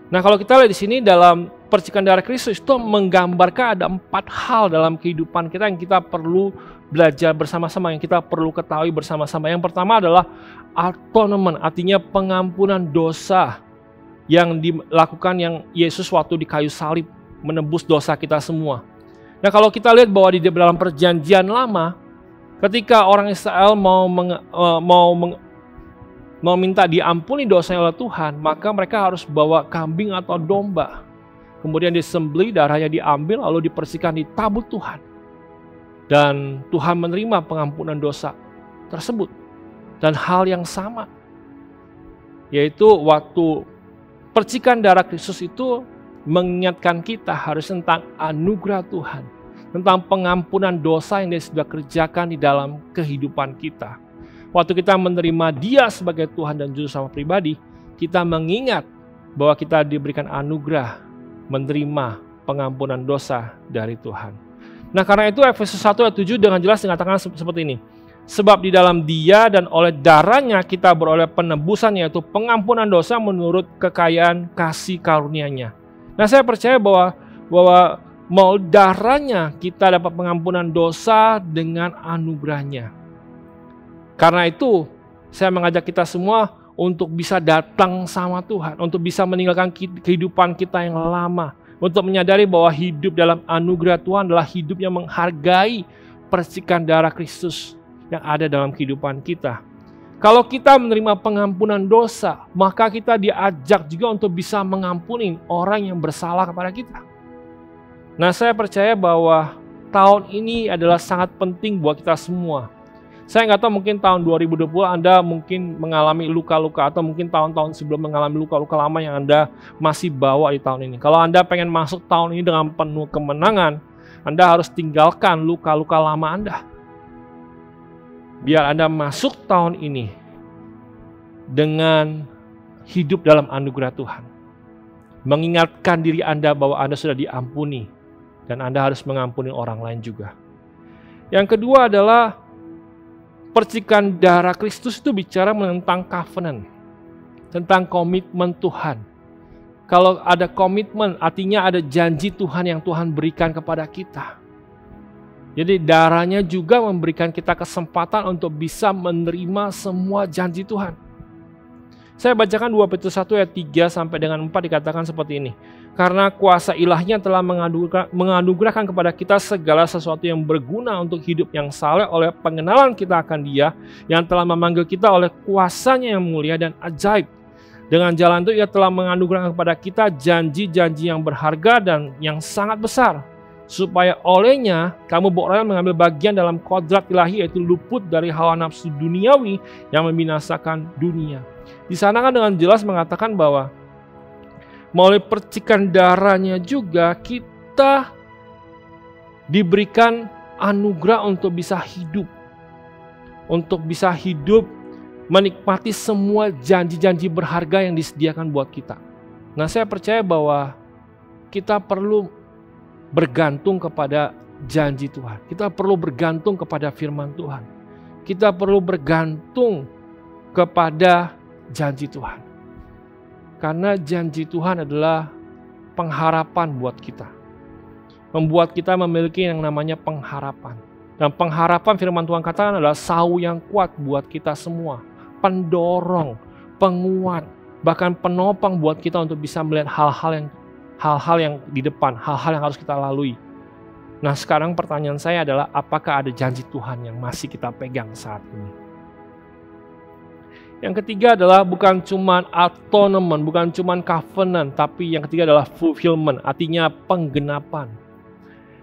Nah, kalau kita lihat di sini dalam percikan darah Kristus itu menggambarkan ada 4 hal dalam kehidupan kita yang kita perlu belajar bersama-sama, yang kita perlu ketahui bersama-sama. Yang pertama adalah atonement, artinya pengampunan dosa yang dilakukan yang Yesus waktu di kayu salib menebus dosa kita semua. Nah, kalau kita lihat bahwa di dalam perjanjian lama, ketika orang Israel mau minta diampuni dosanya oleh Tuhan, maka mereka harus bawa kambing atau domba. Kemudian disembelih, darahnya diambil, lalu dibersihkan di tabut Tuhan. Dan Tuhan menerima pengampunan dosa tersebut. Dan hal yang sama, yaitu waktu percikan darah Kristus itu mengingatkan kita harus tentang anugerah Tuhan. Tentang pengampunan dosa yang Dia sudah kerjakan di dalam kehidupan kita. Waktu kita menerima Dia sebagai Tuhan dan Juru Selamat pribadi, kita mengingat bahwa kita diberikan anugerah menerima pengampunan dosa dari Tuhan. Nah, karena itu Efesus 1 ayat 7 dengan jelas dikatakan seperti ini. Sebab di dalam Dia dan oleh darahnya kita beroleh penebusan, yaitu pengampunan dosa menurut kekayaan kasih karunia-Nya. Nah, saya percaya bahwa melalui darahnya kita dapat pengampunan dosa dengan anugerahnya. Karena itu, saya mengajak kita semua untuk bisa datang sama Tuhan, untuk bisa meninggalkan kehidupan kita yang lama, untuk menyadari bahwa hidup dalam anugerah Tuhan adalah hidup yang menghargai percikan darah Kristus yang ada dalam kehidupan kita. Kalau kita menerima pengampunan dosa, maka kita diajak juga untuk bisa mengampuni orang yang bersalah kepada kita. Nah, saya percaya bahwa tahun ini adalah sangat penting buat kita semua. Saya nggak tahu, mungkin tahun 2020 Anda mungkin mengalami luka-luka, atau mungkin tahun-tahun sebelum mengalami luka-luka lama yang Anda masih bawa di tahun ini. Kalau Anda pengen masuk tahun ini dengan penuh kemenangan, Anda harus tinggalkan luka-luka lama Anda. Biar Anda masuk tahun ini dengan hidup dalam anugerah Tuhan. Mengingatkan diri Anda bahwa Anda sudah diampuni. dan Anda harus mengampuni orang lain juga. Yang kedua adalah percikan darah Kristus itu bicara tentang covenant, tentang komitmen Tuhan. Kalau ada komitmen, artinya ada janji Tuhan yang Tuhan berikan kepada kita. Jadi darahnya juga memberikan kita kesempatan untuk bisa menerima semua janji Tuhan. Saya bacakan 2 Petrus 1 ayat 3 sampai dengan 4 dikatakan seperti ini. Karena kuasa ilahnya telah menganugerahkan kepada kita segala sesuatu yang berguna untuk hidup yang saleh oleh pengenalan kita akan Dia yang telah memanggil kita oleh kuasanya yang mulia dan ajaib. Dengan jalan itu Ia telah menganugerahkan kepada kita janji-janji yang berharga dan yang sangat besar, supaya olehnya kamu beroleh mengambil bagian dalam kodrat ilahi, yaitu luput dari hawa nafsu duniawi yang membinasakan dunia. Di sana kan dengan jelas mengatakan bahwa melalui percikan darahnya juga kita diberikan anugerah untuk bisa hidup. Untuk bisa hidup menikmati semua janji-janji berharga yang disediakan buat kita. Nah, saya percaya bahwa kita perlu bergantung kepada janji Tuhan. Kita perlu bergantung kepada firman Tuhan. Kita perlu bergantung kepada janji Tuhan. Karena janji Tuhan adalah pengharapan buat kita. Membuat kita memiliki yang namanya pengharapan. Dan pengharapan firman Tuhan katakan adalah sau yang kuat buat kita semua. Pendorong, penguat, bahkan penopang buat kita untuk bisa melihat hal-hal yang di depan, hal-hal yang harus kita lalui. Nah, sekarang pertanyaan saya adalah apakah ada janji Tuhan yang masih kita pegang saat ini? Yang ketiga adalah bukan cuma atonement, bukan cuma covenant, tapi yang ketiga adalah fulfillment, artinya penggenapan.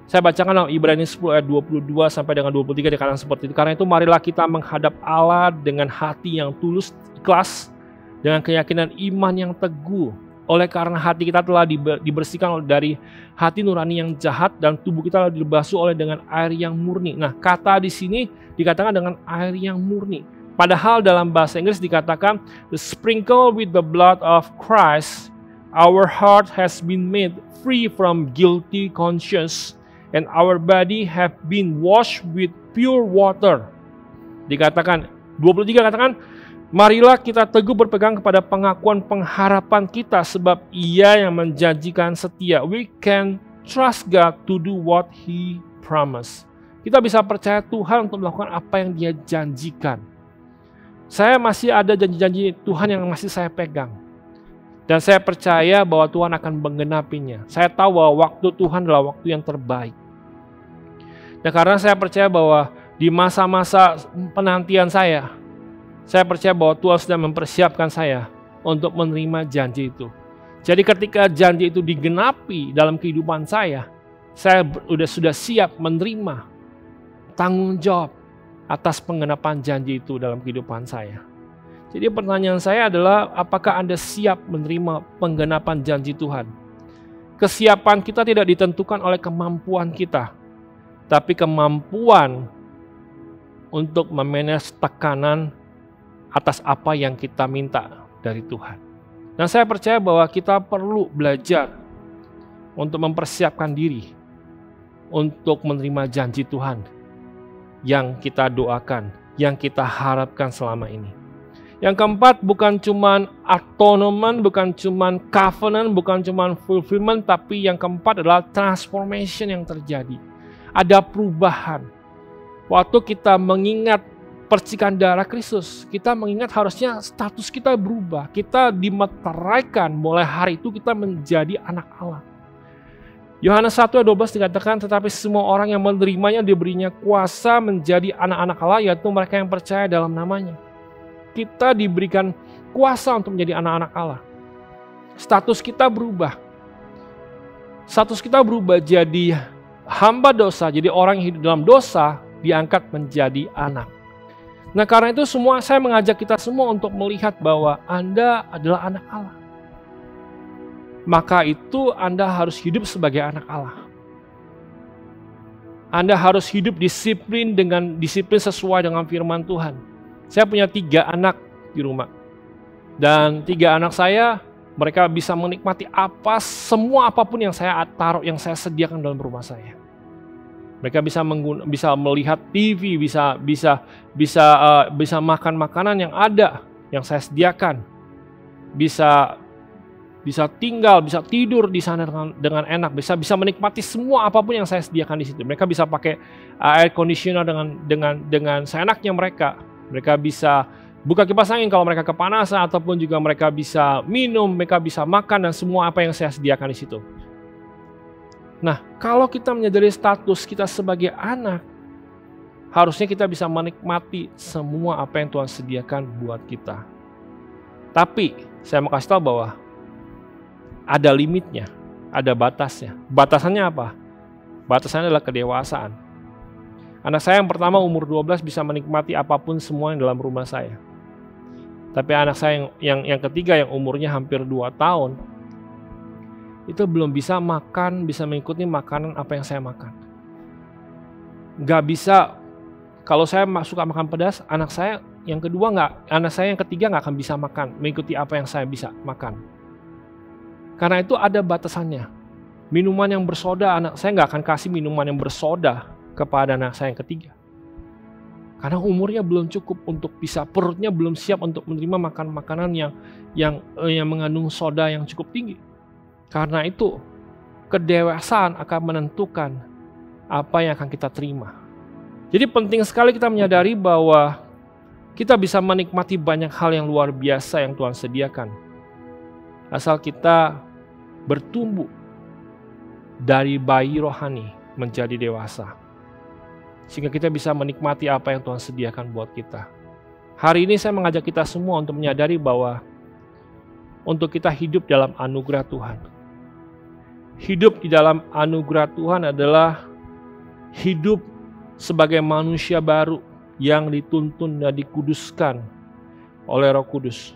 Saya bacakan dalam Ibrani 10 ayat 22 sampai dengan 23 dikatakan seperti itu. Karena itu marilah kita menghadap Allah dengan hati yang tulus, ikhlas, dengan keyakinan iman yang teguh. Oleh karena hati kita telah dibersihkan dari hati nurani yang jahat dan tubuh kita telah dibasuh oleh dengan air yang murni. Nah, kata di sini dikatakan dengan air yang murni. Padahal dalam bahasa Inggris dikatakan the sprinkle with the blood of Christ, our heart has been made free from guilty conscience and our body have been washed with pure water. Dikatakan 23 katakan, marilah kita teguh berpegang kepada pengakuan pengharapan kita sebab Ia yang menjanjikan setia. We can trust God to do what He promised. Kita bisa percaya Tuhan untuk melakukan apa yang Dia janjikan. Saya masih ada janji-janji Tuhan yang masih saya pegang. Dan saya percaya bahwa Tuhan akan menggenapinya. Saya tahu bahwa waktu Tuhan adalah waktu yang terbaik. Dan karena saya percaya bahwa di masa-masa penantian saya percaya bahwa Tuhan sudah mempersiapkan saya untuk menerima janji itu. Jadi ketika janji itu digenapi dalam kehidupan saya sudah siap menerima tanggung jawab atas penggenapan janji itu dalam kehidupan saya. Jadi pertanyaan saya adalah apakah Anda siap menerima penggenapan janji Tuhan? Kesiapan kita tidak ditentukan oleh kemampuan kita, tapi kemampuan untuk memanage tekanan atas apa yang kita minta dari Tuhan. Dan saya percaya bahwa kita perlu belajar untuk mempersiapkan diri untuk menerima janji Tuhan yang kita doakan, yang kita harapkan selama ini. Yang keempat, bukan cuman atonement, bukan cuman covenant, bukan cuman fulfillment, tapi yang keempat adalah transformation yang terjadi. Ada perubahan. Waktu kita mengingat percikan darah Kristus, kita mengingat harusnya status kita berubah. Kita dimeteraikan, mulai hari itu kita menjadi anak Allah. Yohanes 1 ayat 12 dikatakan, tetapi semua orang yang menerimanya diberinya kuasa menjadi anak-anak Allah, yaitu mereka yang percaya dalam namanya. Kita diberikan kuasa untuk menjadi anak-anak Allah. Status kita berubah. Status kita berubah jadi hamba dosa, jadi orang yang hidup dalam dosa, diangkat menjadi anak. Nah, karena itu saya mengajak kita semua untuk melihat bahwa Anda adalah anak Allah. Maka itu Anda harus hidup sebagai anak Allah. Anda harus hidup disiplin sesuai dengan firman Tuhan. Saya punya 3 anak di rumah. Dan 3 anak saya Mereka bisa menikmati semua apapun yang saya taruh, yang saya sediakan dalam rumah saya. Mereka bisa melihat TV, bisa makan makanan yang ada, yang saya sediakan. Bisa tinggal, bisa tidur di sana dengan enak, bisa menikmati semua apapun yang saya sediakan di situ. Mereka bisa pakai air conditioner dengan seenaknya mereka. Mereka bisa buka kipas angin kalau mereka kepanasan, ataupun juga mereka bisa minum, mereka bisa makan, dan semua apa yang saya sediakan di situ. Nah, kalau kita menyadari status kita sebagai anak, harusnya kita bisa menikmati semua apa yang Tuhan sediakan buat kita. Tapi, saya mau kasih tahu bahwa ada limitnya, ada batasnya. Batasannya apa? Batasannya adalah kedewasaan. Anak saya yang pertama umur 12 bisa menikmati apapun semua yang dalam rumah saya. Tapi anak saya yang ketiga yang umurnya hampir 2 tahun, itu belum bisa makan, bisa mengikuti makanan apa yang saya makan. Gak bisa, kalau saya suka makan pedas, anak saya yang ketiga gak akan bisa makan, mengikuti apa yang saya bisa makan. Karena itu ada batasannya. Minuman yang bersoda, anak saya gak akan kasih minuman yang bersoda kepada anak saya yang ketiga. Karena umurnya belum cukup untuk bisa, perutnya belum siap untuk menerima makanan yang mengandung soda yang cukup tinggi. Karena itu, kedewasaan akan menentukan apa yang akan kita terima. Jadi penting sekali kita menyadari bahwa kita bisa menikmati banyak hal yang luar biasa yang Tuhan sediakan. Asal kita bertumbuh dari bayi rohani menjadi dewasa. Sehingga kita bisa menikmati apa yang Tuhan sediakan buat kita. Hari ini saya mengajak kita semua untuk menyadari bahwa untuk kita hidup dalam anugerah Tuhan. Hidup di dalam anugerah Tuhan adalah hidup sebagai manusia baru yang dituntun dan dikuduskan oleh Roh Kudus.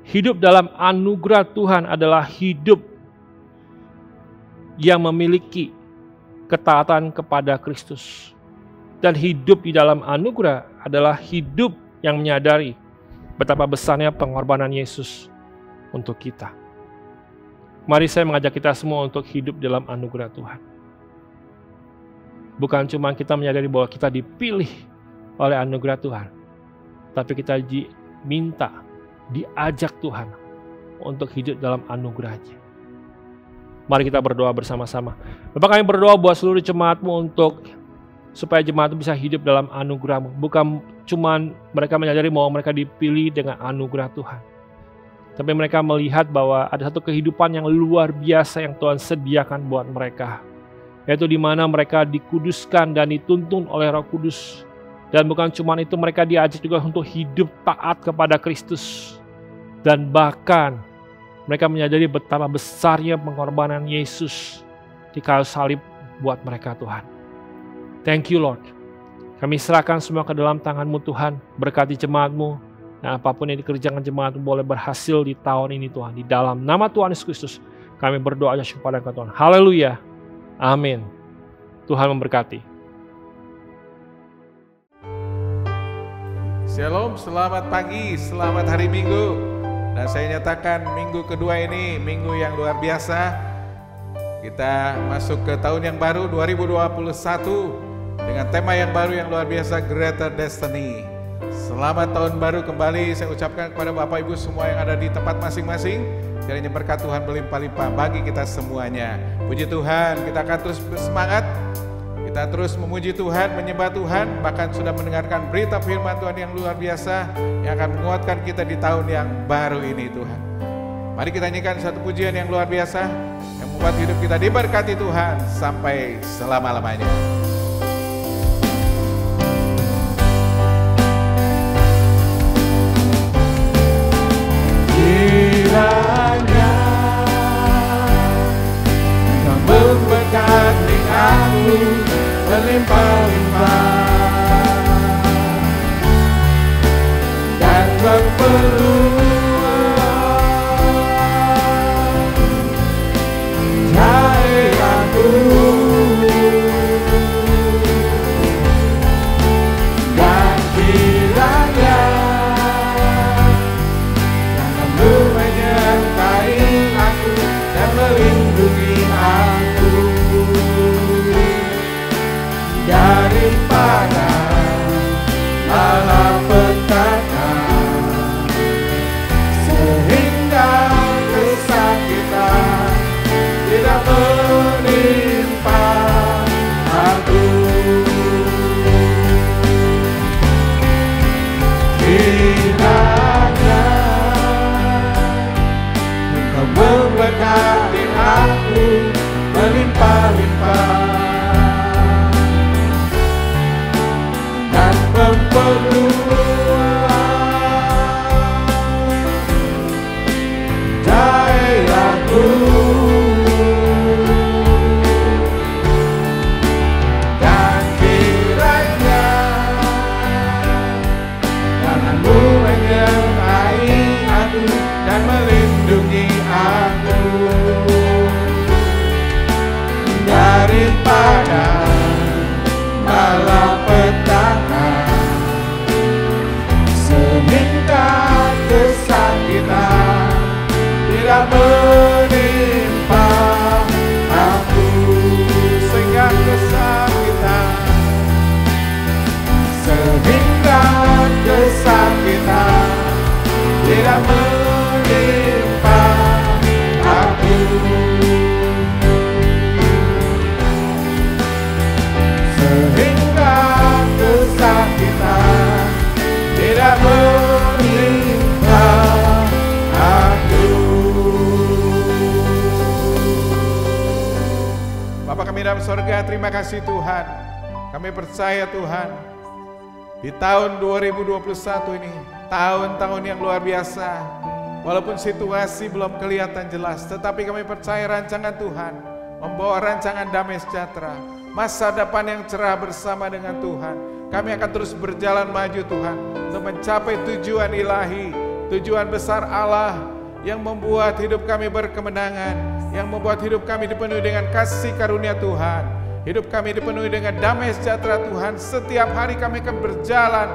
Hidup dalam anugerah Tuhan adalah hidup yang memiliki ketaatan kepada Kristus. Dan hidup di dalam anugerah adalah hidup yang menyadari betapa besarnya pengorbanan Yesus untuk kita. Mari saya mengajak kita semua untuk hidup dalam anugerah Tuhan. Bukan cuma kita menyadari bahwa kita dipilih oleh anugerah Tuhan, tapi kita diajak Tuhan untuk hidup dalam anugerah-Nya. Mari kita berdoa bersama-sama. Bapak, kami berdoa buat seluruh jemaat-Mu supaya jemaat bisa hidup dalam anugerah-Mu. Bukan cuma mereka menyadari bahwa mereka dipilih dengan anugerah Tuhan, tapi mereka melihat bahwa ada satu kehidupan yang luar biasa yang Tuhan sediakan buat mereka, yaitu di mana mereka dikuduskan dan dituntun oleh Roh Kudus. Dan bukan cuma itu, mereka diajak juga untuk hidup taat kepada Kristus. Dan bahkan mereka menyadari betapa besarnya pengorbanan Yesus di kayu salib buat mereka, Tuhan. Thank you, Lord. Kami serahkan semua ke dalam tangan-Mu, Tuhan. Berkati jemaat-Mu, dan apapun yang dikerjakan jemaat-Mu boleh berhasil di tahun ini, Tuhan. Di dalam nama Tuhan Yesus Kristus, kami berdoa aja kepada Engkau, Tuhan. Haleluya. Amin. Tuhan memberkati. Shalom, selamat pagi, selamat hari Minggu. Dan saya nyatakan minggu kedua ini minggu yang luar biasa. Kita masuk ke tahun yang baru 2021 dengan tema yang baru yang luar biasa, Greater Destiny. Selamat tahun baru kembali saya ucapkan kepada Bapak Ibu semua yang ada di tempat masing-masing. Kiranya berkat Tuhan berlimpah-limpah bagi kita semuanya. Puji Tuhan, kita akan terus bersemangat. Kita terus memuji Tuhan, menyembah Tuhan, bahkan sudah mendengarkan berita firman Tuhan yang luar biasa yang akan menguatkan kita di tahun yang baru ini, Tuhan. Mari kita nyanyikan satu pujian yang luar biasa yang membuat hidup kita diberkati Tuhan sampai selama-lamanya. Kiranya Kau memberkati aku berlimpah-limpah dan memperluas cahayanya dan kiranya dalam rumahnya sorga, terima kasih Tuhan. Kami percaya Tuhan, di tahun 2021 ini, tahun-tahun yang luar biasa, walaupun situasi belum kelihatan jelas, tetapi kami percaya rancangan Tuhan membawa rancangan damai sejahtera, masa depan yang cerah bersama dengan Tuhan. Kami akan terus berjalan maju Tuhan, untuk mencapai tujuan ilahi, tujuan besar Allah yang membuat hidup kami berkemenangan, yang membuat hidup kami dipenuhi dengan kasih karunia Tuhan. Hidup kami dipenuhi dengan damai sejahtera Tuhan. Setiap hari kami akan berjalan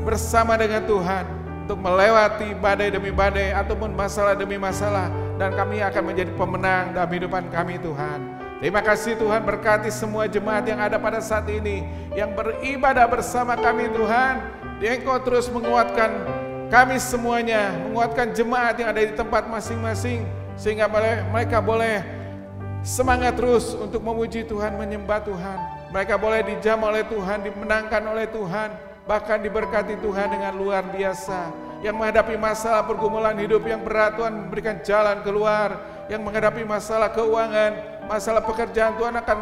bersama dengan Tuhan untuk melewati badai demi badai ataupun masalah demi masalah, dan kami akan menjadi pemenang dalam kehidupan kami Tuhan. Terima kasih Tuhan, berkati semua jemaat yang ada pada saat ini, yang beribadah bersama kami Tuhan. Engkau terus menguatkan kami semuanya, menguatkan jemaat yang ada di tempat masing-masing, sehingga mereka boleh semangat terus untuk memuji Tuhan, menyembah Tuhan. Mereka boleh dijamah oleh Tuhan, dimenangkan oleh Tuhan, bahkan diberkati Tuhan dengan luar biasa. Yang menghadapi masalah pergumulan hidup yang berat, Tuhan memberikan jalan keluar. Yang menghadapi masalah keuangan, masalah pekerjaan, Tuhan akan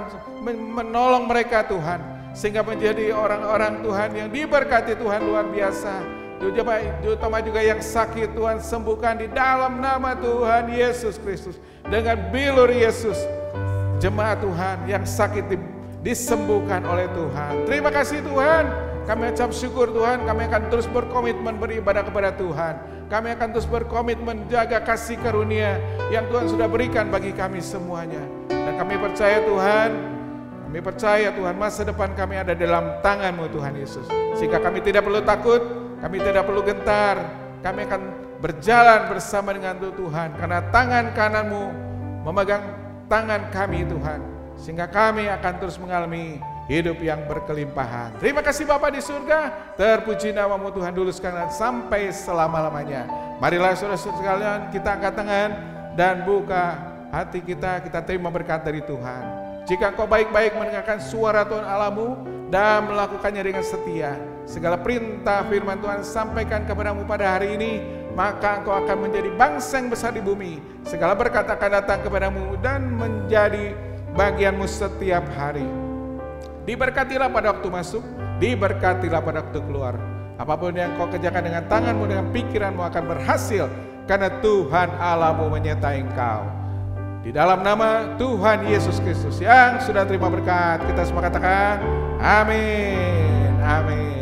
menolong mereka Tuhan, sehingga menjadi orang-orang Tuhan yang diberkati Tuhan luar biasa. Terutama juga yang sakit, Tuhan sembuhkan di dalam nama Tuhan Yesus Kristus. Dengan bilur Yesus, jemaat Tuhan yang sakit disembuhkan oleh Tuhan. Terima kasih Tuhan, kami ucap syukur Tuhan. Kami akan terus berkomitmen beribadah kepada Tuhan. Kami akan terus berkomitmen menjaga kasih karunia yang Tuhan sudah berikan bagi kami semuanya. Dan kami percaya Tuhan, masa depan kami ada dalam tangan-Mu Tuhan Yesus. Sehingga kami tidak perlu takut, kami tidak perlu gentar, kami akan berjalan bersama dengan Tuhan. Karena tangan kanan-Mu memegang tangan kami Tuhan. Sehingga kami akan terus mengalami hidup yang berkelimpahan. Terima kasih Bapa di surga, terpuji nama-Mu Tuhan dulu sekarang sampai selama-lamanya. Marilah saudara-saudara sekalian, kita angkat tangan dan buka hati kita terima berkat dari Tuhan. Jika engkau baik-baik mendengarkan suara Tuhan Allahmu dan melakukannya dengan setia, segala perintah firman Tuhan sampaikan kepadamu pada hari ini, maka engkau akan menjadi bangsa yang besar di bumi. Segala berkat akan datang kepadamu dan menjadi bagianmu setiap hari. Diberkatilah pada waktu masuk, diberkatilah pada waktu keluar. Apapun yang kau kerjakan dengan tanganmu, dengan pikiranmu akan berhasil, karena Tuhan Allahmu menyertai engkau. Di dalam nama Tuhan Yesus Kristus yang sudah terima berkat, kita semua katakan amin, amin.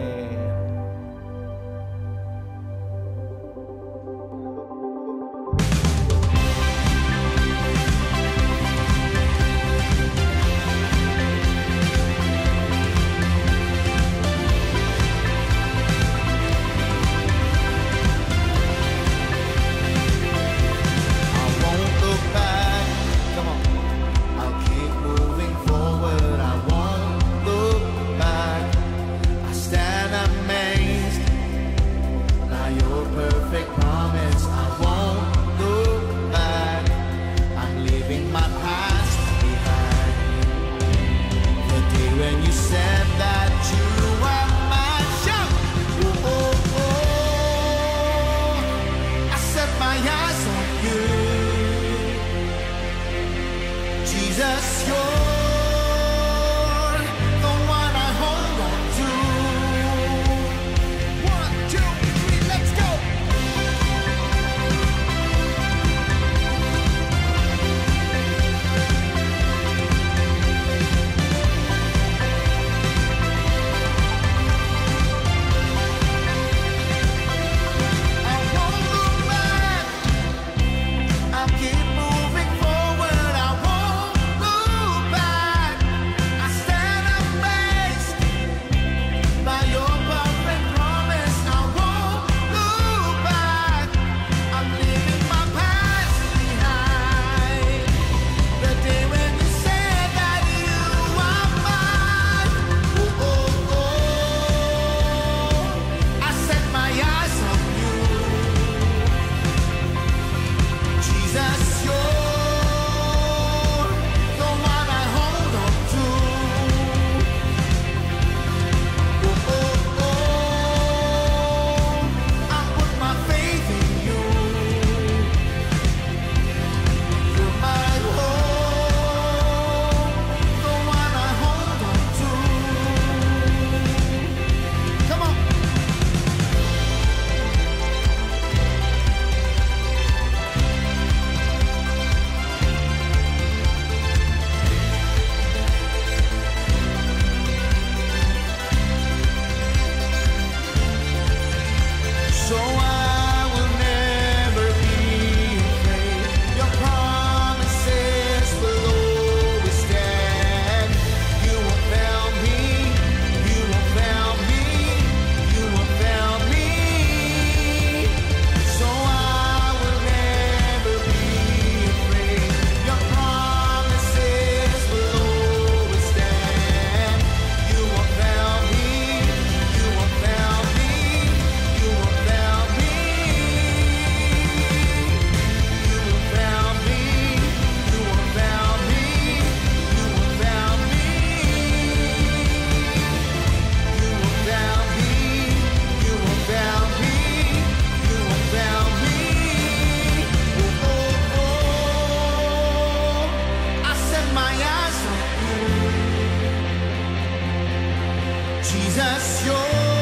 Jesus, you're